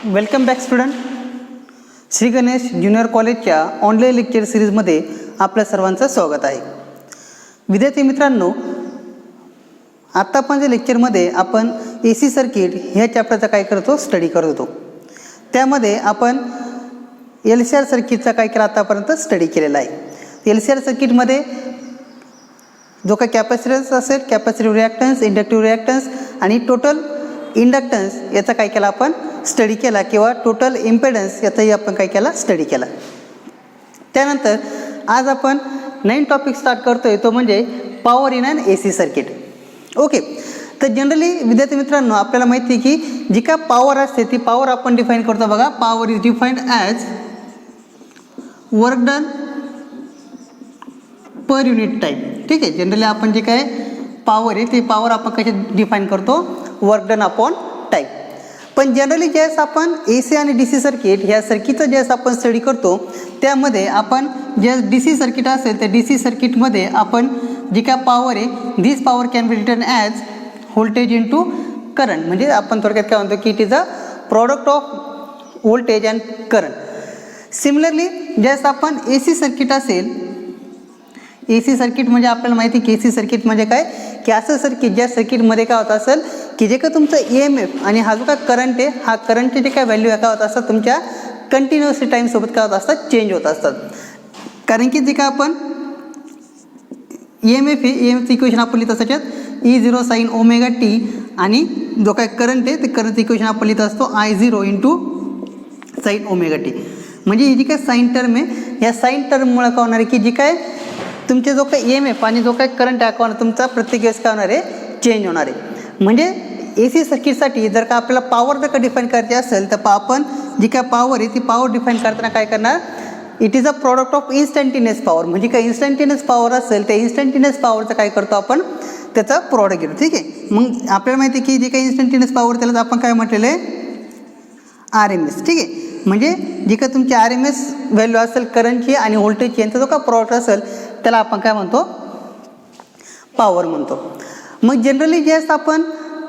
Welcome back student. Shri Ganesh junior कॉलेजच्या online lecture सिरीजमध्ये आपल्या सर्वांचं स्वागत आहे. विद्यार्थी मित्रांनो, आत्ता आपण जे लेक्चरमध्ये आपण ए सी सर्किट ह्या चॅप्टरचा काय करतो स्टडी करत होतो. त्यामध्ये आपण एल सी आर सर्किटचा काय केला आतापर्यंत स्टडी केलेला आहे. एल सी आर सर्किटमध्ये जो काही कॅपॅसिटन्स असेल, कॅपॅसिटिव्ह रिॲक्टन्स, इंडक्टिव्ह रिॲक्टन्स आणि टोटल इंडक्टन्स याचा काय केला आपण स्टडी केला किंवा टोटल इम्पेडन्स याचाही आपण काय केला स्टडी केला. त्यानंतर आज आपण नवीन टॉपिक स्टार्ट करतोय, तो म्हणजे power in an A C circuit. Okay, तर जनरली विद्यार्थी मित्रांनो आपल्याला माहिती आहे की जी काय पॉवर असते ती पॉवर आपण डिफाईन करतो. बघा, power is defined as work done per unit time. ठीक आहे, जनरली आपण जे काय पॉवर आहे ते पॉवर आपण कसे डिफाईन करतो, वर्क डन अपॉन टाईम. पण जनरली ज्यावेळेस आपण ए सी आणि डी सी सर्किट ह्या सर्किटचं ज्यावेळेस आपण स्टडी करतो त्यामध्ये आपण जे डी सी सर्किट असेल त्या डी सी सर्किटमध्ये आपण जी काय पॉवर आहे this power can be written as voltage into current. म्हणजे आपण थोडक्यात काय म्हणतो की it is a product of voltage and current. Similarly ज्यावेळेस आपण ए सी सर्किट असेल, ए सी सर्किट म्हणजे आपल्याला माहिती की ए सी सर्किट म्हणजे काय की असं सर्किट ज्या सर्किटमध्ये काय होत असेल की जे काय तुमचं ई एम एफ आणि हा जो काय करंट आहे हा करंटचे जे काय व्हॅल्यू काय होत असतात तुमच्या कंटिन्युअसली टाईमसोबत काय होत असतात चेंज होत असतात. कारण की जे काय आपण ई एम एफ आहे, ई एम एफचं इक्वेशन आपण लिहित त्याच्यात E0 साईन ओमेगा टी आणि जो काय करंट आहे ते करंटचं इक्वेशन आपण लिहित असतो I0 into sine omega T. म्हणजे ही जी काय साईन टर्म आहे या साईन टर्ममुळे काय होणार आहे की जी काय तुमचे जो काही ई एम एफ आणि जो काही करंट आहे तुमचा प्रत्येक वेळेस काय होणार आहे चेंज होणार आहे. म्हणजे ए सी सर्किटसाठी जर का आपल्याला पॉवर जर का डिफाईन करायची असेल तर आपण जी काय पॉवर आहे ती पॉवर डिफाईन करताना काय करणार, it is a product of instantaneous power. म्हणजे काय इन्स्टंटेनियस पॉवर असेल त्या इन्स्टंटेनियस पॉवरचं काय करतो आपण त्याचा प्रॉडक्ट घेतो. ठीक आहे, मग आपल्याला माहिती आहे की जे काही इन्स्टंटेनियस पॉवर त्याला आपण काय म्हटलेलं आहे आर एम एस. ठीक आहे, म्हणजे जी काय तुमची आर एम एस व्हॅल्यू असेल करंटची आणि व्होल्टेजची यांचा जो काय प्रॉडक्ट असेल त्याला आपण काय म्हणतो पॉवर म्हणतो. मग जनरली ज्यावेळेस आपण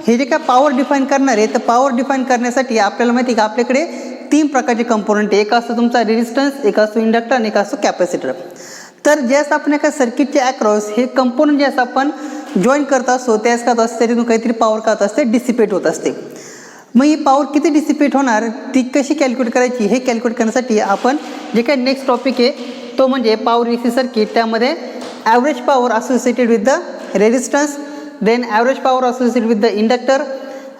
हे जे काय पॉवर डिफाईन करणार आहे तर पॉवर डिफाईन करण्यासाठी आपल्याला माहिती आहे की आपल्याकडे तीन प्रकारचे कंपोनंट आहे. एक असतो तुमचा रेजिस्टन्स, एक असतो इंडक्टर आणि एक असतो कॅपॅसिटर. तर ज्यावेळेस आपण एका सर्किटचे अक्रॉस हे कंपोनंट ज्यावेळेस आपण जॉईन करत असतो त्यावेळेस काय होत असते त्यातून काहीतरी पॉवर काय होत असते डिसिपेट होत असते. मग ही पॉवर किती डिसिपेट होणार ती कशी कॅल्क्युलेट करायची हे कॅल्क्युलेट करण्यासाठी आपण जे काही नेक्स्ट टॉपिक आहे तो म्हणजे पॉवर ए सी सर्किट. त्यामध्ये average power associated with the resistance, then average power associated with the inductor,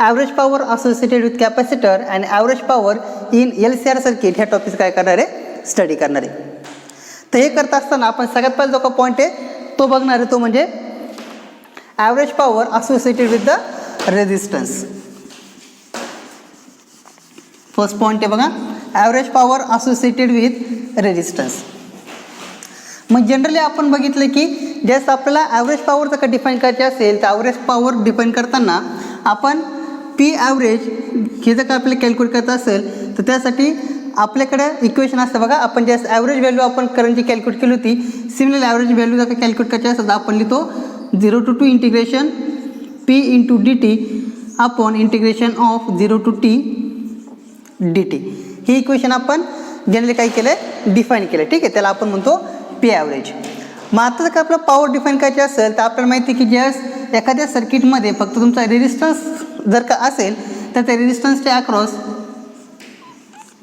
average power associated with capacitor and average power in LCR circuit ह्या टॉपिक काय करणार आहे स्टडी करणार आहे. तर हे करत असताना आपण सगळ्यात पहिला जो का पॉईंट आहे तो बघणार आहे तो म्हणजे average power associated with the resistance. First point आहे बघा, average power associated with resistance. मग जनरली आपण बघितलं की ज्यावेळेस आपल्याला ॲव्हरेज पॉवर जर का डिफाईन करायची असेल तर ॲव्हरेज पॉवर डिफाईन करताना आपण पी ॲव्हरेज हे जर का आपल्याला कॅल्क्युलेट करायचं असेल तर त्यासाठी आपल्याकडे इक्वेशन असतं बघा. आपण ज्यावेळेस ॲव्हरेज व्हॅल्यू आपण करंटची कॅल्क्युलेट केली होती, सिमिलर ॲव्हरेज व्हॅल्यू जर का कॅल्क्युलेट करायची असेल तर आपण लिहितो 0 to t integration P into d T upon integration of 0 to t dt. हे इक्वेशन आपण जनरली काय केलं आहे डिफाईन केलं. ठीक आहे, त्याला आपण म्हणतो पी ॲव्हरेज. मग आता जर का आपल्याला पॉवर डिफाईन करायची असेल तर आपल्याला माहिती आहे की ज्यावेळेस एखाद्या सर्किटमध्ये फक्त तुमचा रेजिस्टन्स जर का असेल तर त्या रेजिस्टन्सच्या अक्रॉस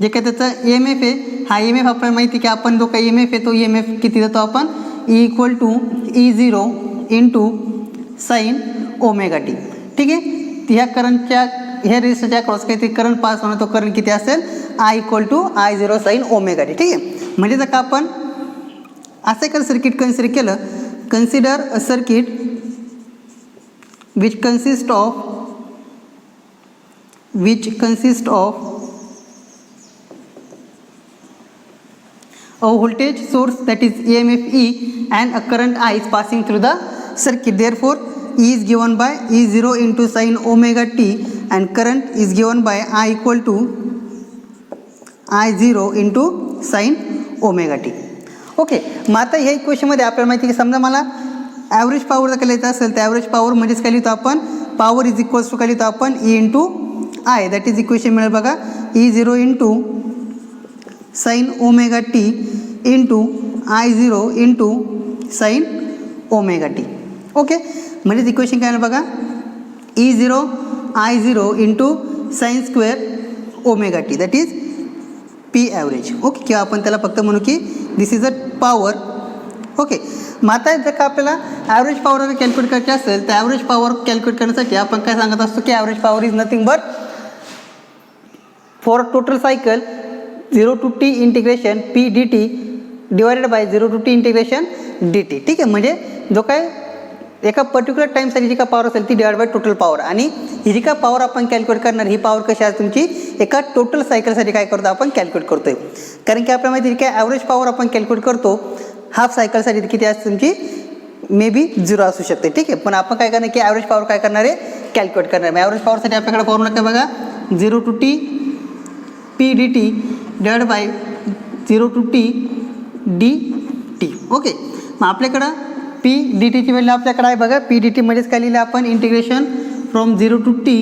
जे काय त्याचं ई एम एफ आहे हा ई एम एफ आपल्याला माहिती आहे की आपण जो काही ई एम एफ आहे तो ई एम एफ किती देतो आपण E E0 into sine omega t. ठीक आहे, ह्या करंटच्या ह्या रेजिस्टरच्या अक्रॉस काहीतरी करंट पास होणार, तो करंट किती असेल I0 साईन ओमेगा टी. ठीक आहे, म्हणजे जर का आपण असं एखादं सर्किट कन्सिडर केलं, consider a circuit which consist of a voltage source that is EMF E and a current I is passing through the circuit. Therefore E is given by E0 into sin omega t and current is given by I equal to I0 into sin omega t. Okay, मग आता ह्या इक्वेशनमध्ये आपल्याला माहिती आहे की समजा मला ॲव्हरेज पॉवर जर का लिहायचं असेल तर ॲव्हरेज पॉवर म्हणजेच काय लिहितो आपण पॉवर इज इक्वल्स टू काय लिहितो आपण E into I that is equation मिळेल बघा E0 into sine omega T into I0 into sine omega T. Okay, म्हणजेच इक्वेशन काय आलं बघा E0 I0 into sine square omega t that is P average. Okay, किंवा आपण त्याला फक्त म्हणू की this is a power. Okay, मग आता जर का आपल्याला ॲव्हरेज पॉवर जर कॅल्क्युलेट करायची असेल तर ॲव्हरेज पॉवर कॅल्क्युलेट करण्यासाठी आपण काय सांगत असतो की average power is nothing but for total cycle 0 to t integration P D T divided by 0 to t integration D T. ठीक आहे, म्हणजे जो काय एका पर्टिक्युलर टाईमसाठी जी काय पॉवर असेल ती डिवाइड बाय टोटल पॉवर, आणि ही जी काय पॉवर आपण कॅल्क्युलेट करणार ही पॉवर कशी आहे तुमची एका टोटल सायकलसाठी काय करतो आपण कॅल्क्युलेट करतोय. कारण की आपल्या माहिती जी काय ॲव्हरेज पॉवर आपण कॅल्क्युलेट करतो हाफ सायकलसाठी किती असते तुमची मे बी 0 असू शकते. ठीक आहे, पण आपण काय करणार की ॲव्हरेज पॉवर काय करणार आहे कॅल्क्युलेट करणार. ॲव्हरेज पॉवरसाठी आपल्याकडे फॉर्म्युला काय बघा 0 to t P D T divide bye 0 to t d T. Okay, मग आपल्याकडं पी डी टीची व्हॅल्यू आपल्याकडे आहे बघा. पी डी टी म्हणजेच काय लिहिलं आपण integration from 0 to t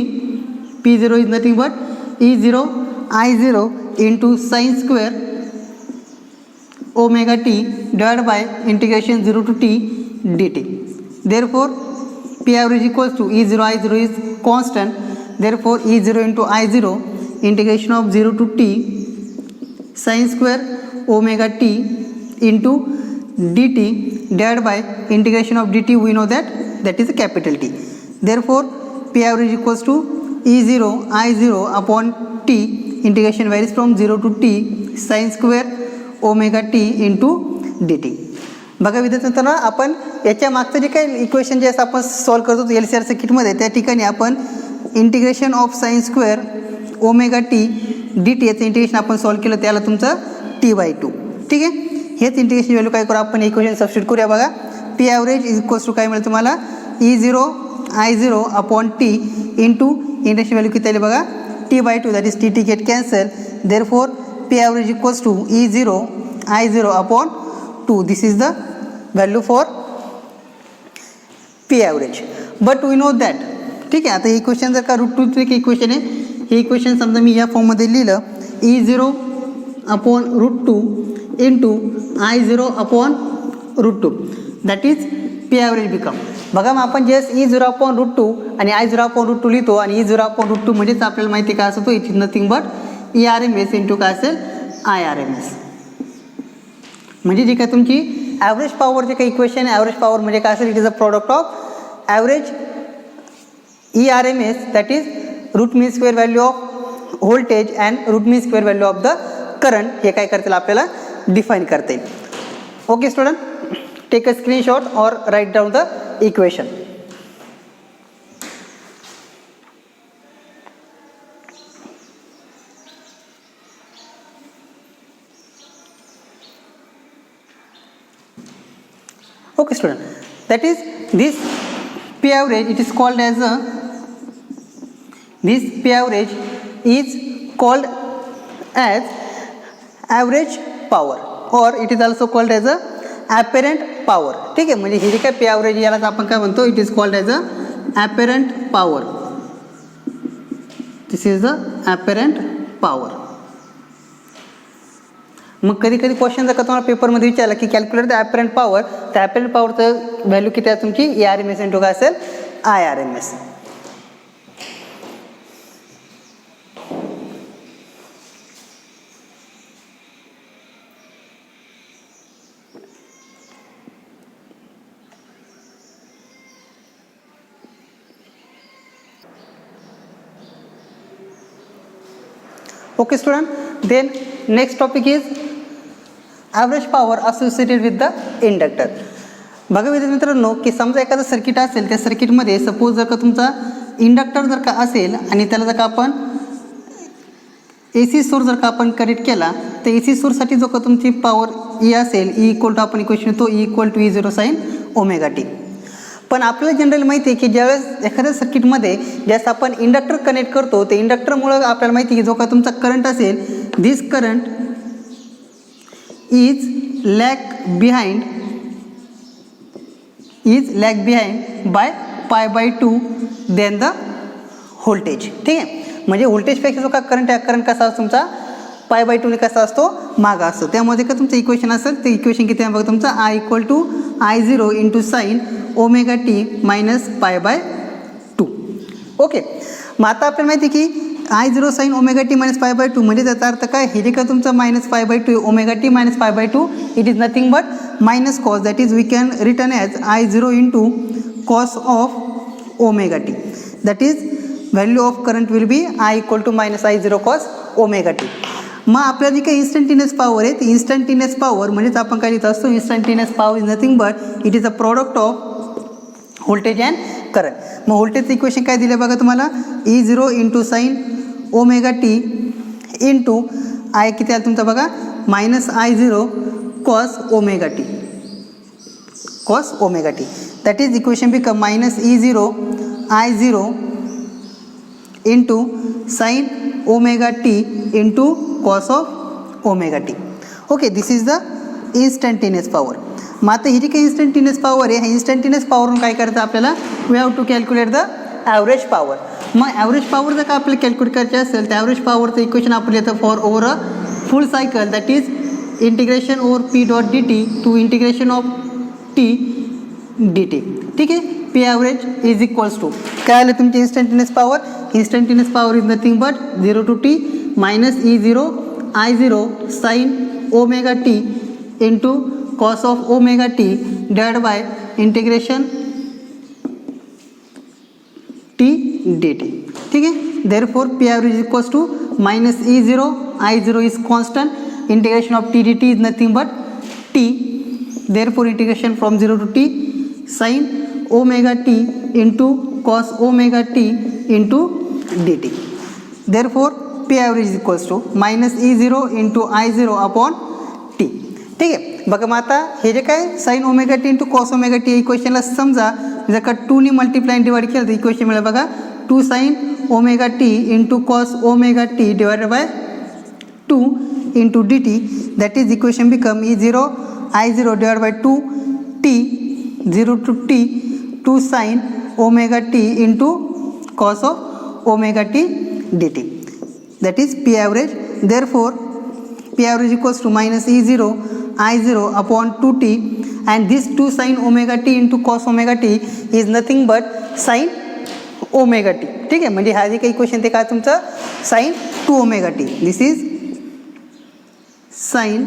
P0 is nothing but E0 I0 into sine square omega t divide by integration 0 to t d t. Therefore P average equals to E0 I0 is constant. Therefore E0 into I0 integration of 0 to t sine square omega T into d t divided by integration of dt we know that is a capital T. Therefore P average equals to E0 I0 upon t integration varies from 0 to t sin square omega t into dt. बघा विद्यार्थ्यांनो, आपण याच्या मागचं जे काही equation जे असं आपण सॉल्व करतो एल सी आर सर्किटमध्ये त्या ठिकाणी आपण integration of sine square omega t d t याचं इंटिग्रेशन आपण सॉल्व केलं त्याला तुमचं T/2. ठीक आहे, हेच इंटिग्रेशन व्हॅल्यू काय करू आपण इक्वेशन सबस्टिट्यूट करूया बघा. P average is equals to काय मिळेल तुम्हाला E0 I0 upon t into integration value किती आली बघा T/2 that is t get cancel. Therefore P average equals to E0 I0 upon 2. This is the value for P average. But we know that. ठीक आहे, आता हे equation जर का √2 एक इक्वेशन आहे, हे इक्वेशन समजा मी या फॉर्ममध्ये लिहिलं E0 upon √2 into I0 upon √2 that is P average become. बघा मग आपण जे E0 अपॉन √2 आणि I0 अपॉन √2 लिहितो आणि E0 अपॉन √2 म्हणजेच आपल्याला माहिती काय असतो it is nothing but ERMS into काय असेल IRMS. म्हणजे जी काय तुमची ॲव्हरेज पॉवर जे काही इक्वेशन आहे ॲव्हरेज पॉवर म्हणजे काय असेल it is a product of average ERMS that is root mean square value of voltage and root mean square value of the current. हे काय करतील आपल्याला डिफाइन करते. Okay student, take a screenshot और write down the equation. Okay student, that is this P average it is called as a this P average is called as average power or it is also called as a apparent power. ठीक आहे, म्हणजे ही जी काय P average यालाच आपण काय म्हणतो it is called as a apparent power. This is the apparent power. मग कधी कधी क्वेश्चन जर का तुम्हाला पेपरमध्ये विचारला की कॅल्क्युलेट द ॲपरंट पॉवर, तर ॲपरंट पॉवरचं व्हॅल्यू किती आहे तुमची ERMS इंटू काय असेल IRMS. Okay student, then next topic is average power associated with the inductor. बघा विद्यार्थी मित्रांनो की समजा एखादं सर्किट असेल त्या सर्किटमध्ये सपोज जर का तुमचा इंडक्टर जर का असेल आणि त्याला जर का आपण AC सोर्स जर का आपण कनेक्ट केला तर AC सोर्ससाठी जो का तुमची पॉवर E असेल E इक्वल टू आपण इक्वेशन तो E equal to E0 sine omega t. पण आपल्याला जनरल माहिती आहे की ज्यावेळेस एखाद्या सर्किटमध्ये ज्यावेळेस आपण इंडक्टर कनेक्ट करतो ते इंडक्टरमुळं आपल्याला माहिती आहे की जो का तुमचा करंट असेल this current is lag behind by π/2 then the voltage. ठीक आहे, म्हणजे व्होल्टेजपेक्षा जो का करंट आहे, करंट कसा असतो तुमचा π/2 ने कसा असतो, मागा असतो. त्यामध्ये का तुमचं इक्वेशन असेल ते इक्वेशन किती आहे बघा तुमचं, I = I0 × sin ωt - π/2. Okay. मग आता आपल्याला माहिती आहे की I0 sin ωt - π/2 म्हणजे त्याचा अर्थ काय, हे जे का तुमचं -π/2 ωt - π/2 it is nothing but minus cos, that is we can return as I0 × cos of ωt. That is value of current will be I = -I0 cos ωt. मग आपल्याला जी काही इन्स्टंटेनियस पॉवर आहे, ती इन्स्टंटेनियस पॉवर म्हणजेच आपण काय लिहित असतो, instantaneous power is nothing but it is a product of voltage and current. मग व्होल्टेजचं इक्वेशन काय दिलं बघा तुम्हाला, E0 × sin ωt into I किती आहे तुमचा बघा -I0 cos ωt. cos ωt. That is equation become -E0 I0 into sin ωt into cos of ωt. Okay, this is the instantaneous power. मग आता ही जी काही इन्स्टंटेनियस पॉवर आहे, ह्या इन्स्टंटेनियस पॉवरवरून काय करायचं आपल्याला, we have to calculate the average power. मग ॲव्हरेज पॉवर जर का आपल्याला कॅल्क्युलेट करायचे असेल तर ॲव्हरेज पॉवरचं इक्वेशन आपण येतं for over a full cycle, that is integration over P.dt to integration of T dt. ठीक आहे. P average is equals to काय आलं तुमची instantaneous power, instantaneous power is nothing but 0 to t -E0 I0 sin ωt into cos of ωt divide by integration T dt. ठीक आहे. Therefore P average is equals to -E0 I0 is constant, integration of T dt is nothing but T. Therefore integration from 0 to t sin ωt into cos ωt into dt. Therefore P average is equals to -E0 into I0 upon t. ठीक आहे. बघा मग आता हे जे काय sin ωt into cos ωt इक्वेशनला समजा जर का 2 ने मल्टिप्लाय डिवाइड केलं तर इक्वेशन मिळेल बघा 2 sin ωt into cos ωt divided by 2 into dt. That is equation become E0 I0 divide by 2 t 0 to t 2 sin ωt into cos of ωt dt. That is P average. Therefore P average equals to -E0 I0 upon 2t, and this 2 sin ωt into cos ωt is nothing but sin ωt. ठीक आहे. म्हणजे हा जे काही equation ते काय तुमचं sin 2ωt. This is sin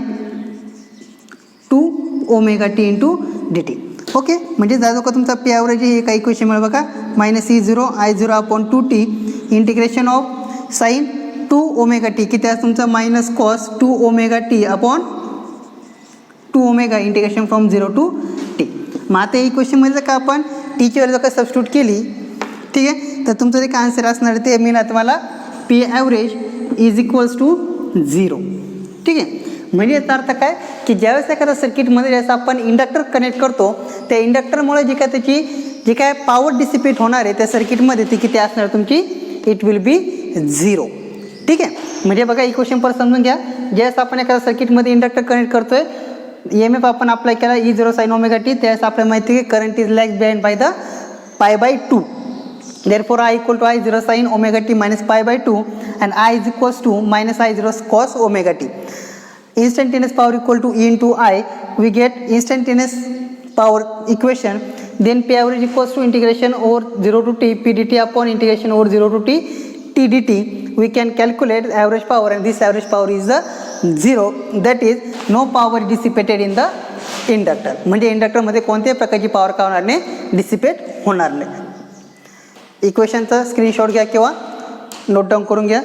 2ωt into dt. Okay. म्हणजे जो का तुमचा P average हे काही इक्वेशन मिळेल बघा -E0 I0 upon 2t integration of sin 2ωt किती आहे तुमचं -cos 2ωt upon 2ω integration from 0 to t. मग आता या इक्वेशनमध्ये का आपण टीची व्हॅल्यू जर का सबस्टिट्यूट केली, ठीक आहे, तर तुमचं जे काय आन्सर असणार ते मिळणार तुम्हाला P average is equals to 0. ठीक आहे. म्हणजे याचा अर्थ काय की ज्यावेळेस एखाद्या सर्किटमध्ये ज्यावेळेस आपण इंडक्टर कनेक्ट करतो, त्या इंडक्टरमुळे जी काय त्याची जी काय पॉवर डिसिपेट होणार आहे त्या सर्किटमध्ये ती किती असणार तुमची, इट विल बी 0. ठीक आहे. म्हणजे बघा इक्वेशन पर समजून घ्या. ज्यावेळेस आपण एखाद्या सर्किटमध्ये इंडक्टर कनेक्ट करतोय, EMF आपण अप्लाय केला E0 sin ωt, त्यावेळेस आपल्याला माहिती आहे current is lagged behind by the π/2. Therefore I = I0 sin ωt minus π/2 and I is equals to -I0 cos ωt. Instantaneous power equal to E into I. We get instantaneous power equation. Then P average equals to integration over 0 to t P dt upon integration over 0 to t T dt. We can calculate average power, and this average power is the 0. That is no power dissipated in the inductor. म्हणजे इंडक्टरमध्ये कोणत्याही प्रकारची power का होणार नाही, dissipate होणार नाही. इक्वेशनचा screenshot घ्या किंवा नोट डाऊन करून घ्या.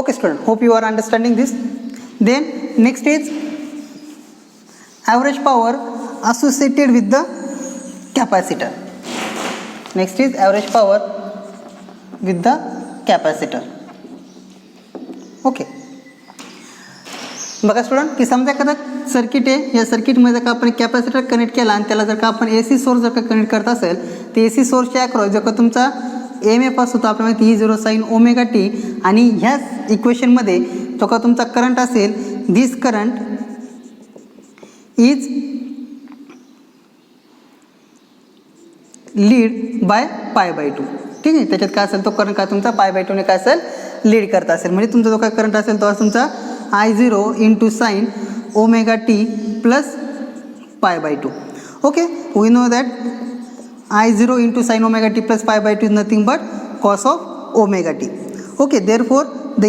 Okay student, hope you are understanding this. Then next is average power associated with the capacitor. Next is average power with the capacitor. Okay. बघा स्टुडंट की समजा एखादा सर्किट आहे, या सर्किटमध्ये जर का आपण कॅपॅसिटर कनेक्ट केला आणि त्याला जर का आपण AC सोर्स जर का कनेक्ट करत असेल तर AC सोर्सच्या अक्रॉस जर का तुमचा एम एफ असतो आपल्याला माहिती E0 साईन ओमेगा टी आणि ह्याच इक्वेशनमध्ये तो का तुमचा करंट असेल this current is lead by pi by 2. ठीक आहे, त्याच्यात काय असेल तो करंट काय तुमचा पाय बाय 2ने काय असेल लीड करत असेल. म्हणजे तुमचा जो काय करंट असेल तो तुमचा I0 into sine omega t plus pi by 2. Okay, we know that I0 into sine omega t plus pi by 2 is nothing but cos of omega T. Okay, therefore the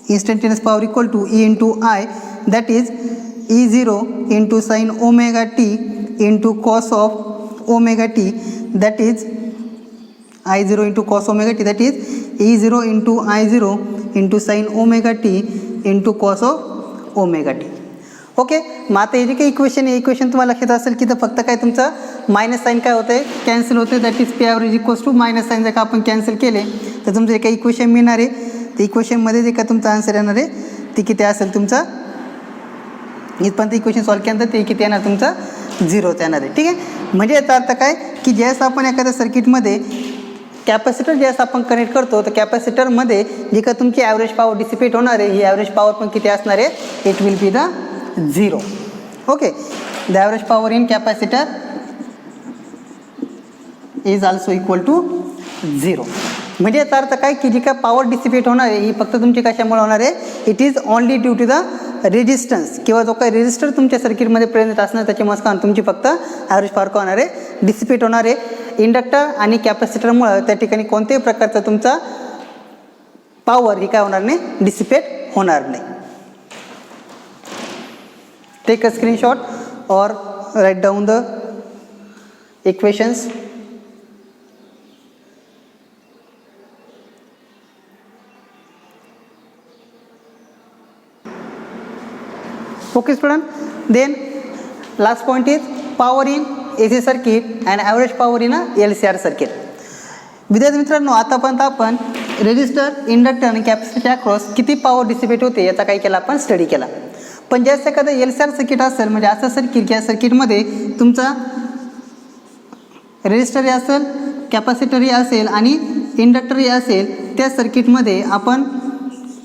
instantaneous power equal to E into I, that is E0 into sin omega t into cos of omega t, that is I0 into cos omega t, that is E0 into I0 into sin omega t into cos of omega t. Okay, मग आता हे जे काही equation आहे equation तुम्हाला लक्षात असेल की तर फक्त काय तुमचं मायनस साईन काय होतं आहे कॅन्सल होते, that is P average equals to minus sine जर का आपण कॅन्सल केले तर तुमचं जे काही इक्वेशन मिळणार आहे ते इक्वेशनमध्ये जे काय तुमचा आन्सर येणार आहे ते किती असेल तुमचा इथपर्यंत इक्वेशन सॉल्व केल्यानंतर ते किती येणार तुमचा 0च येणार आहे. ठीक आहे, म्हणजे याचा अर्थ काय की ज्यावेळेस आपण एखाद्या सर्किटमध्ये कॅपॅसिटर ज्यावेळेस आपण कनेक्ट करतो तर कॅपॅसिटरमध्ये जे काय तुमची ॲव्हरेज पॉवर डिसिपेट होणार आहे ही ॲव्हरेज पॉवर पण किती असणार आहे it will be the 0. Okay, the average power in capacitor is also equal to 0. म्हणजे याचा अर्थ काय की जी काय पॉवर डिसिपेट होणार आहे ही फक्त तुमची कशामुळे होणार आहे it is only due to the resistance किंवा जो काही रेजिस्टर तुमच्या सर्किटमध्ये प्रेझेंट असणार त्याच्यामुळे काय तुमची फक्त ॲव्हरेज पॉवर काय होणार आहे डिसिपेट होणार आहे. इंडक्टर आणि कॅपॅसिटरमुळे त्या ठिकाणी कोणत्याही प्रकारचा तुमचा पॉवर ही काय होणार नाही डिसिपेट होणार नाही. टेक अ स्क्रीनशॉट और write down the equations. Okay student, then last point is power in AC circuit and average power in a LCR circuit. विद्यार्थी मित्रांनो, आतापर्यंत आपण रेजिस्टर इंडक्टर आणि कॅपॅसिटरच्या अक्रॉस किती पॉवर डिसिपेट होते याचा काय केला आपण स्टडी केला. पण ज्यावेळेस एखादं LCR सर्किट असेल म्हणजे असं सर्किट या सर्किटमध्ये तुमचा रेजिस्टरही असेल कॅपॅसिटरही असेल आणि इंडक्टरही असेल त्या सर्किटमध्ये आपण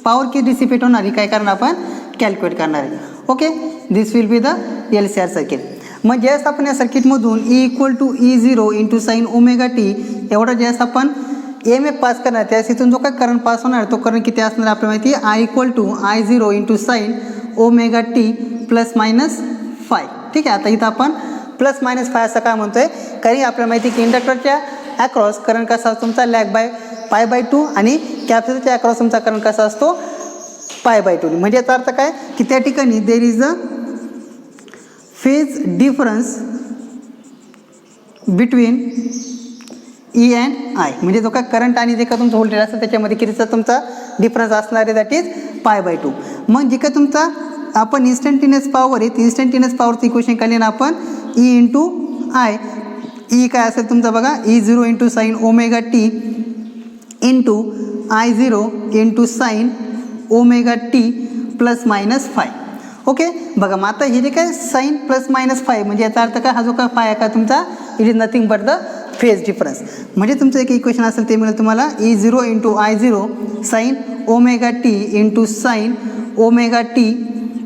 पॉवर किती डिसिपेट होणार ही काय करणार आपण कॅल्क्युलेट करणार आहे. Okay, this will be the LCR circuit. मग ज्यावेळेस आपण या सर्किटमधून E equal to E0 into sine omega t एवढा ज्यावेळेस आपण EMF पास करणार त्यावेळेस इथून जो काय करंट पास होणार तो करंट किती असणार आपल्याला माहिती आहे I equal to I0 into sine omega t plus minus 5. ठीक आहे, आता इथं आपण प्लस मायनस 5 असं काय म्हणतोय कारण आपल्याला माहिती की इंडक्टरच्या अक्रॉस करंट कसा असतो तुमचा लॅग बाय पाय बाय 2 आणि कॅपॅसिटरच्या अक्रॉस तुमचा करंट कसा असतो पाय बाय 2. म्हणजे याचा अर्थ काय की त्या ठिकाणी there is a phase difference between E and I. म्हणजे जो काय करंट आणि जे काय तुमचं व्होल्टेज असतं त्याच्यामध्ये कितीचा तुमचा डिफरन्स असणार आहे दॅट इज पाय बाय 2. मग जे काय तुमचा आपण इन्स्टंटेनियस पॉवर आहे इन्स्टंटेनियस पॉवरचं इक्वेशन काढले ना आपण E इंटू I. E काय असेल तुमचा बघा E0 into sine omega T into I0 into sine omega t plus minus 5. Okay, बघा मग आता हे जे काय साईन प्लस मायनस 5 म्हणजे याचा अर्थ काय हा जो काय 5 आहे का तुमचा it is nothing but the phase difference. म्हणजे तुमचं एक इक्वेशन असेल ते मिळेल तुम्हाला E0 into I0 sine omega T into sine omega t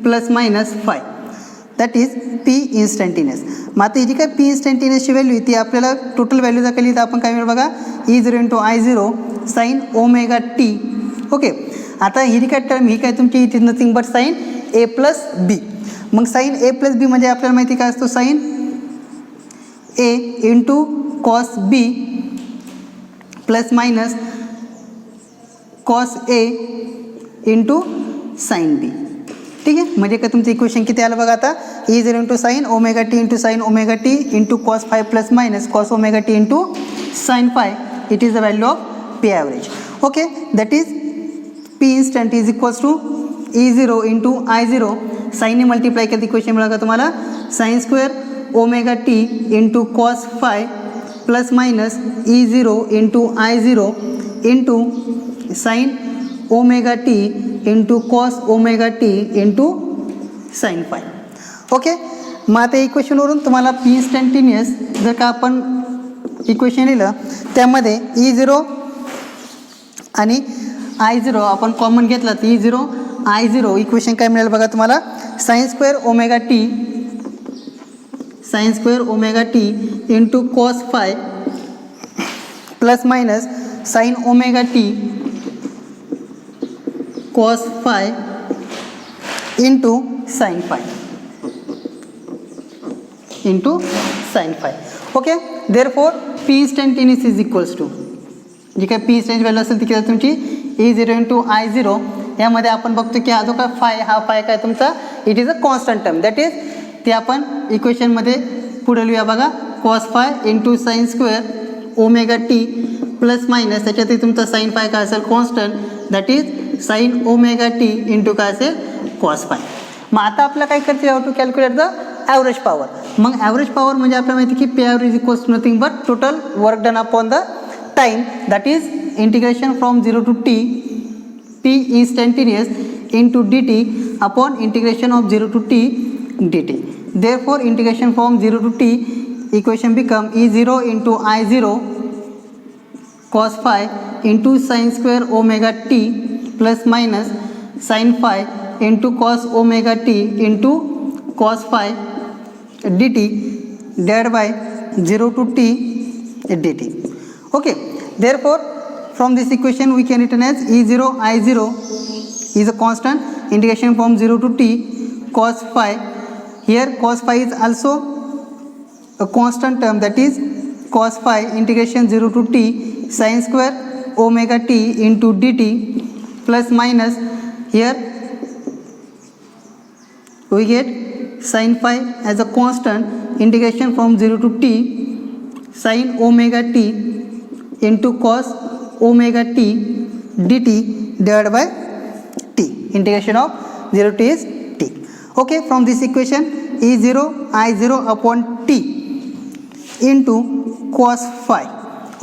plus minus 5 that is P instantaneous. मग आता ही जी काय P इन्स्टंटेनियसची व्हॅल्यू ती आपल्याला टोटल व्हॅल्यू दाखवली तर आपण काय मिळेल बघा E0 into I0 sine omega T. Okay, आता ही जी काय टर्म ही काय तुमची it is nothing but sine A plus B. मग साईन A प्लस बी म्हणजे आपल्याला माहिती काय असतो sine A into cos B plus minus cos A into sine B. ठीक आहे, म्हणजे काय तुमचं इक्वेशन किती आलं बघा आता E0 into sine omega T into sine omega T into cos 5 plus minus cos omega T into sine 5 it is the value of P average. Okay, that is P instant is equals to E0 into I0 साईनने multiply केलं equation मिळालं तुम्हाला sine square omega T into cos 5 plus minus E0 into I0 into sine omega T into cos omega T into sine 5. Okay, मग आता इक्वेशनवरून तुम्हाला P instantaneous जर का आपण इक्वेशन लिहिलं त्यामध्ये E0 आणि I0 आपण कॉमन घेतला तर E0 I0 इक्वेशन काय मिळेल बघा तुम्हाला sin square omega T into cos phi plus minus sine omega t cos phi into sine phi okay therefore P instantaneous is equals to जी काय पी इंस्टंटेनियस व्हॅल्यू असेल ती किती तुमची E0 इंटू I0 यामध्ये आपण बघतो की हा जो काय फाय काय तुमचा it is a constant term that is ते आपण इक्वेशनमध्ये पुढे लिहूया बघा cos phi into sine square omega t plus minus त्याच्यातही तुमचा साइन फाय काय असेल constant that is sine omega T into काय असेल कॉस फाय मग आता आपल्याला काय करते how to calculate the average power मग ॲव्हरेज पॉवर म्हणजे आपल्याला माहिती की P average equals to nothing but total work done upon the time that is integration from 0 to t p instantaneous into dt upon integration of 0 to t dt. Therefore, integration from 0 to t equation become E0 into I0 cos phi into sin square omega t plus minus sin phi into cos omega t into cos phi dt divided by 0 to t dt. Okay. Therefore, from this equation we can written as E0 I0 is a constant integration from 0 to t cos phi. Here cos phi is also a constant term that is cos phi integration 0 to t sin square omega t into dt plus minus here we get sin phi as a constant integration from 0 to t sin omega t into cos omega t dt divided by t integration of 0 to t is t. Okay, from this equation E0 I0 upon t into cos phi.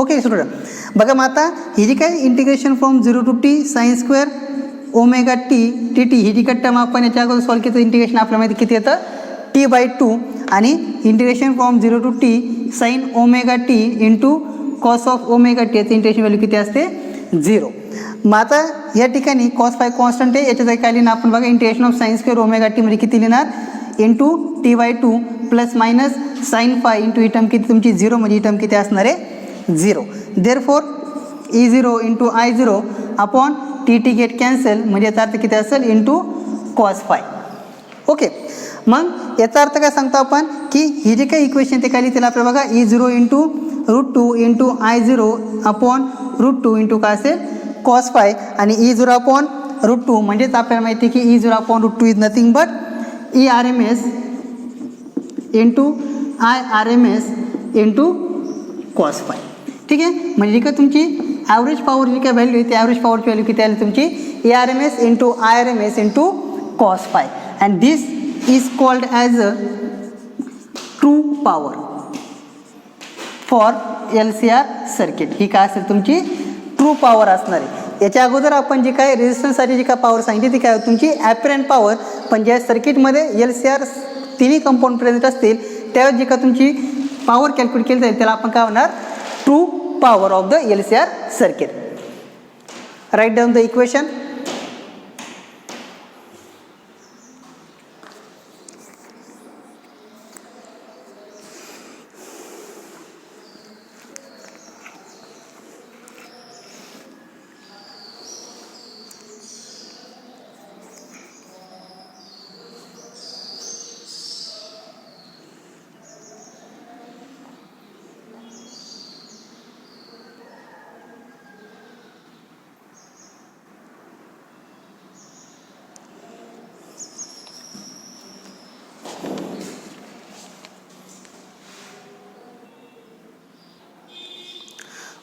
Okay student बघा मग आता ही जी काय integration from 0 to t sine square omega t t t ही जी काय term आपण याच्या अगोदर सॉल्व केलं इंटिग्रेशन आपल्याला माहिती किती येतं t/2 आणि integration from 0 to t sign omega T into cos of omega T याचं इंटिग्रेशन व्हॅल्यू किती असते 0. मग आता या ठिकाणी कॉस फाय कॉन्स्टंट आहे याच्या जागी काय लिहिणार आपण बघा integration of sine square omega t मध्ये किती लिहिणार into t/2 plus minus sine phi into ही टर्म किती तुमची 0 म्हणजे ही टर्म किती असणार आहे 0. Therefore E0 into I0 upon T get cancel म्हणजे याचा अर्थ किती असेल इंटू कॉस फाय. ओके मग याचा अर्थ काय सांगतो आपण की ही जे काही इक्वेशन ते काय लिहितील आपल्याला बघा E0 into √2 into I0 upon √2 into काय असेल कॉस फाय आणि E0 अपॉन √2 म्हणजेच आपल्याला माहिती आहे की E0 upon √2 is nothing but ERMS into IRMS into cos five. ठीक आहे म्हणजे जी काय तुमची ॲव्हरेज पॉवर जी काय व्हॅल्यू आहे ती ॲव्हरेज पॉवरची व्हॅल्यू किती आली तुमची ERMS into IRMS into cos phi and this is called as a true power for LCR circuit. ही काय असेल तुमची ट्रू पॉवर असणार आहे. याच्या अगोदर आपण जी काय रेजिस्टन्ससाठी जी काय पॉवर सांगितली ती काय तुमची ॲपरंट पॉवर पण ज्या सर्किटमध्ये LCR तिन्ही कंपाऊंड प्रेझेंट असतील त्यावेळेस जी काय तुमची पॉवर कॅल्क्युलेट केली जाईल त्याला आपण काय होणार true power of the LCR circuit. Right down the equation.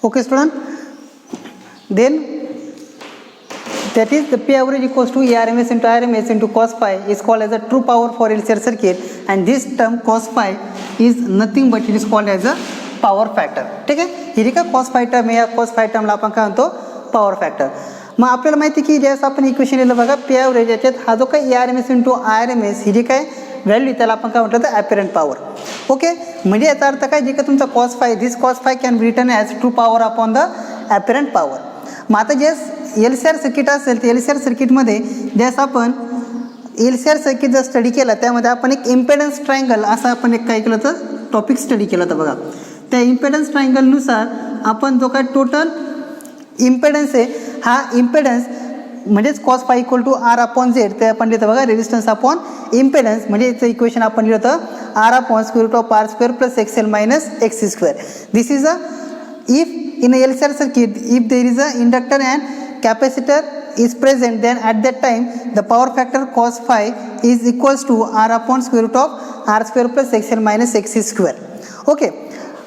Okay student, then that is the P average equals to ERMS into IRMS into cos phi is called as a true power for LCR circuit and this term cos phi is nothing but it is called as a power factor. ठीक आहे ही जी काय cos phi term या cos phi टर्मला आपण काय म्हणतो power factor. मग आपल्याला माहिती की ज्यावेळेस आपण इक्वेशन लिहिलं बघा P average याच्यात हा जो काय ERMS into IRMS ही जी काय व्हॅल्यू त्याला आपण काय म्हटलं तर ॲपरंट पॉवर. ओके, म्हणजे याचा अर्थ काय, जे का तुमचा cos phi, this cos phi can be written as true power upon the apparent power. मग आता जे LCR सर्किट असेल तर LCR सर्किटमध्ये ज्यास आपण LCR सर्किट जर स्टडी केला त्यामध्ये आपण एक इम्पेडन्स ट्रायंगल असं आपण एक काय केलं तर टॉपिक स्टडी केला होता बघा. त्या इम्पेडन्स ट्रायंगलनुसार आपण जो काय टोटल इम्पेडन्स आहे हा इम्पेडन्स म्हणजेच cos phi equal to R upon Z ते आपण लिहितो बघा, रेजिस्टन्स अपॉन इम्पेडन्स म्हणजे याचं इक्वेशन आपण लिहिलं होतं R upon square root of R square plus XL minus XC square. This is a if in a LCR circuit if there is a inductor and capacitor is present, then at that time the power factor cos phi is equals to r upon square root of r square plus XL minus XC square. Okay,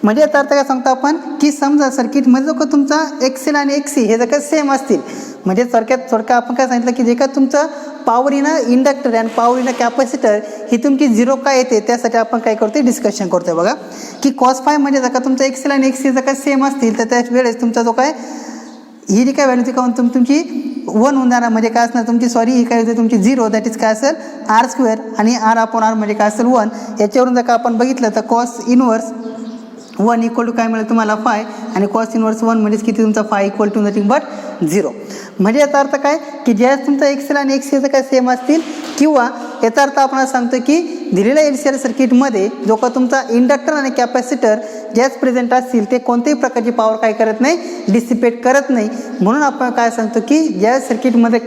म्हणजे याचा अर्थ काय सांगतो आपण की समजा सर्किटमध्ये जो का तुमचा XL आणि XC हे जर का सेम असतील, म्हणजे थोडक्यात आपण काय सांगितलं की जे का तुमचं power in a inductor and power in a capacitor ही तुमची झिरो काय येते त्यासाठी आपण काय करतोय डिस्कशन करतोय बघा की कॉस फाय म्हणजे जर का तुमचा XL आणि XC जर का सेम असतील तर त्यावेळेस तुमचा जो काय ही जी काय व्हॅल्यू ती काय तुमची 1 होऊन जाणार, म्हणजे काय असणार तुमची सॉरी ही काय होते तुमची 0, दॅट इज काय असेल आर स्क्वेअर आणि आर अपॉन आर म्हणजे काय असेल 1. याच्यावरून जर का आपण बघितलं तर कॉस इनवर्स 1 इक्वल टू काय मिळेल तुम्हाला फाय आणि कॉस इनवर्स 1 म्हणजेच किती तुमचा phi equal to nothing but 0. म्हणजे याचा अर्थ काय की ज्यावेळेस तुमचा XL आणि XC जर काय सेम असतील किंवा याचा अर्थ आपण सांगतो की दिलेल्या LCR सर्किटमध्ये जो का तुमचा इंडक्टर आणि कॅपॅसिटर ज्याच प्रेझेंट असतील ते कोणत्याही प्रकारची पॉवर काय करत नाही, डिसिपेट करत नाही. म्हणून आपण काय सांगतो की ज्या सर्किटमध्ये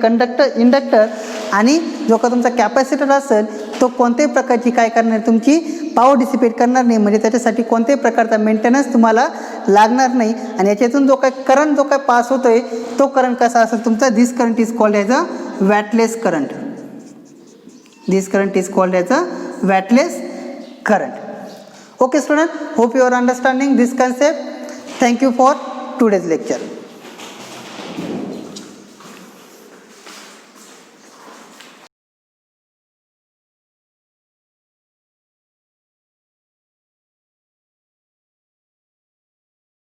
इंडक्टर आणि जो का तुमचा कॅपॅसिटर असेल तो कोणत्याही प्रकारची काय करणार तुमची पॉवर डिसिपेट करणार नाही, म्हणजे त्याच्यासाठी कोणत्याही प्रकारचा मेंटेनन्स तुम्हाला लागणार नाही. आणि याच्यातून जो काय करंट जो काय पास होतोय तो करंट कसा असेल तुमचा, this current is called as a wattless current. This current is called as a wattless current. Okay student, hope you are understanding this concept. Thank you for today's lecture.